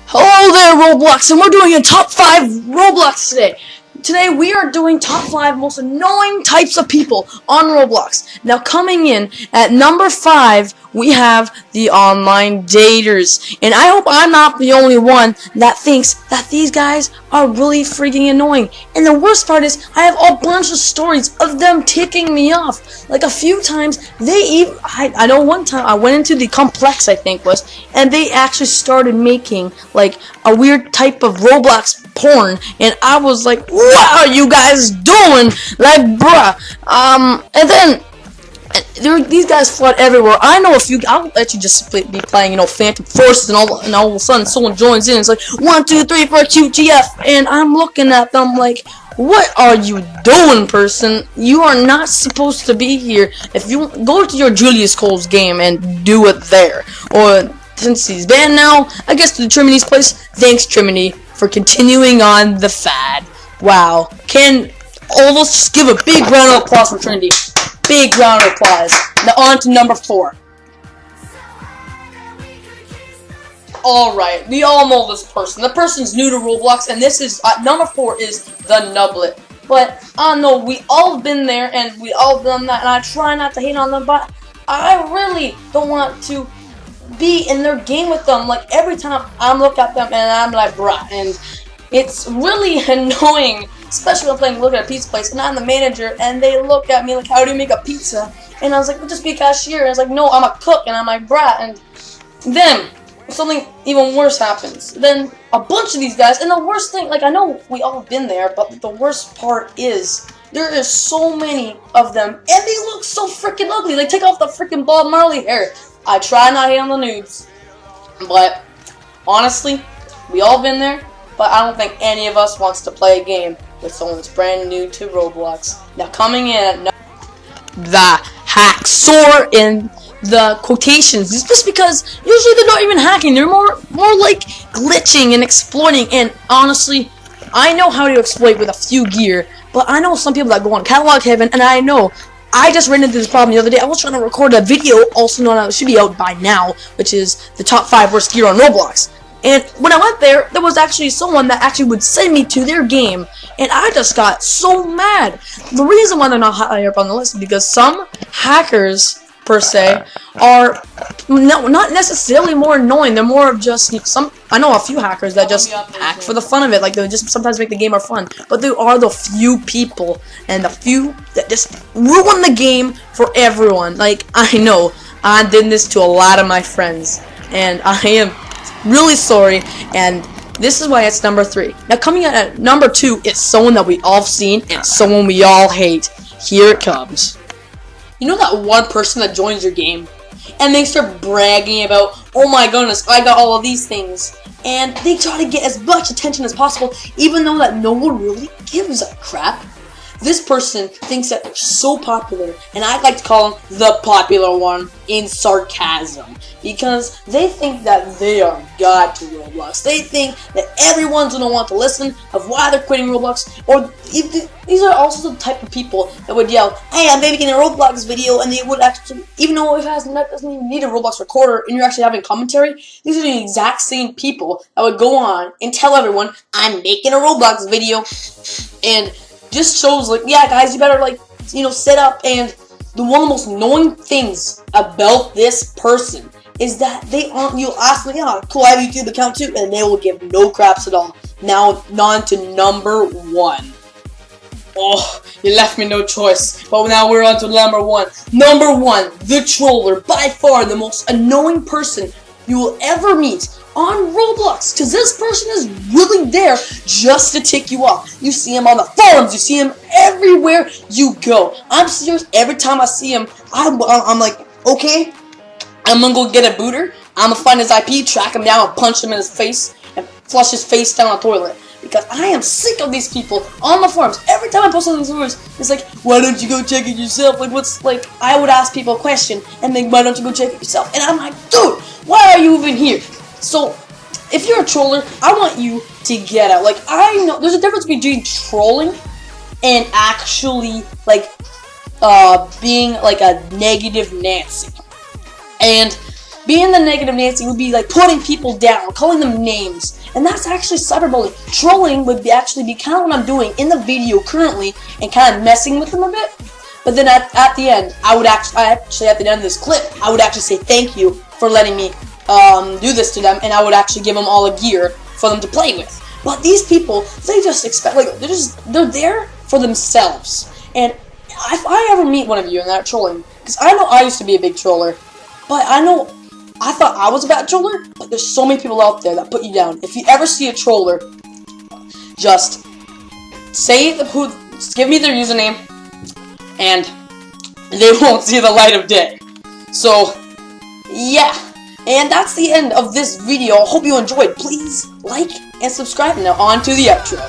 Hello there, Roblox, and we're doing a top 5 Roblox today. Today we are doing top 5 most annoying types of people on Roblox. Now coming in at number 5, we have the online daters. And I hope I'm not the only one that thinks that these guys are really freaking annoying. And the worst part is, I have a bunch of stories of them ticking me off. Like a few times, I know one time I went into the complex, I think was, and they actually started making like a weird type of Roblox porn, and I was like, what are you guys doing? Like, bruh. And then these guys flood everywhere. I know a few. I'll let you just be playing, Phantom Forces, and all of a sudden someone joins in. It's like 1, 2, 3 for QGF, and I'm looking at them like, what are you doing, person? You are not supposed to be here. If you go to your Julius Cole's game and do it there, or since he's banned now, I guess to the Trinity's place. Thanks, Trinity, for continuing on the fad. Wow. Can all of us just give a big round of applause for Trinity? Big round of applause. Now on to number 4. Alright, we all know this person. The person's new to Roblox, and this is, number 4 is the Nublet. But, I know we all have been there, and we all done that, and I try not to hate on them, but I really don't want to be in their game with them. Like, every time I look at them, and I'm like, bruh, and it's really annoying. Especially when I'm playing Look at a Pizza Place, and I'm the manager, and they look at me like, how do you make a pizza? And I was like, well, just be a cashier. And I was like, no, I'm a cook, and I'm like, brat. And then something even worse happens. Then a bunch of these guys, and the worst thing, like, I know we all have been there, but the worst part is there is so many of them, and they look so freaking ugly. They take off the freaking Bob Marley hair. I try not to hate on the noobs, but honestly, we all been there. But I don't think any of us wants to play a game with someone that's brand new to Roblox. Now coming in at the hacksaw in the quotations, is just because usually they're not even hacking. They're more like glitching and exploiting. And honestly, I know how to exploit with a few gear, but I know some people that go on catalog heaven, and I know I just ran into this problem the other day. I was trying to record a video, also known as, it should be out by now, which is the top 5 worst gear on Roblox. And when I went there, there was actually someone that actually would send me to their game, and I just got so mad. The reason why they're not higher up on the list is because some hackers, per se, are not necessarily more annoying. They're more of just some. I know a few hackers that just hack for the fun of it, like they just sometimes make the game more fun. But there are the few people, and the few that just ruin the game for everyone. Like, I know I did this to a lot of my friends, and I am really sorry, and this is why it's number 3. Now coming in at number 2 is someone that we all have seen and someone we all hate. Here it comes. You know that one person that joins your game and they start bragging about, oh my goodness, I got all of these things, and they try to get as much attention as possible even though that no one really gives a crap. This person thinks that they're so popular, and I like to call them the popular one in sarcasm, because they think that they are God to Roblox. They think that everyone's going to want to listen of why they're quitting Roblox, or these are also the type of people that would yell, hey, I'm making a Roblox video, and they would actually, even though it doesn't even need a Roblox recorder, and you're actually having commentary, these are the exact same people that would go on and tell everyone, I'm making a Roblox video, and just shows, like, yeah, guys, you better, like, set up. And one of the most annoying things about this person is that they aren't, you'll ask them, yeah, cool, I have a YouTube account too, and they will give no craps at all. Now, on to number 1. Oh, you left me no choice, but now we're on to number 1. Number 1, the troller, by far the most annoying person you will ever meet on Roblox, because this person is really there just to tick you off. You see him on the forums, you see him everywhere you go. I'm serious, every time I see him, I'm like, okay, I'm gonna go get a booter, I'm gonna find his IP, track him down, and punch him in his face, and flush his face down the toilet. Because I am sick of these people on the forums. Every time I post on these forums, it's like, why don't you go check it yourself? Like, I would ask people a question, and then, why don't you go check it yourself? And I'm like, dude, why are you even here? So, if you're a troller, I want you to get out. Like, I know there's a difference between trolling and actually, like, being like a negative Nancy. And being the negative Nancy would be like putting people down, calling them names, and that's actually cyberbullying. Trolling would actually be kind of what I'm doing in the video currently, and kind of messing with them a bit. But then at the end, I would actually at the end of this clip, I would actually say thank you for letting me do this to them, and I would actually give them all a gear for them to play with. But these people, they just expect, like, they're there for themselves. And if I ever meet one of you and they're trolling, because I know I used to be a big troller, but I thought I was a bad troller, but there's so many people out there that put you down. If you ever see a troller, just give me their username, and they won't see the light of day. So, yeah. And that's the end of this video. I hope you enjoyed. Please like and subscribe. Now on to the outro.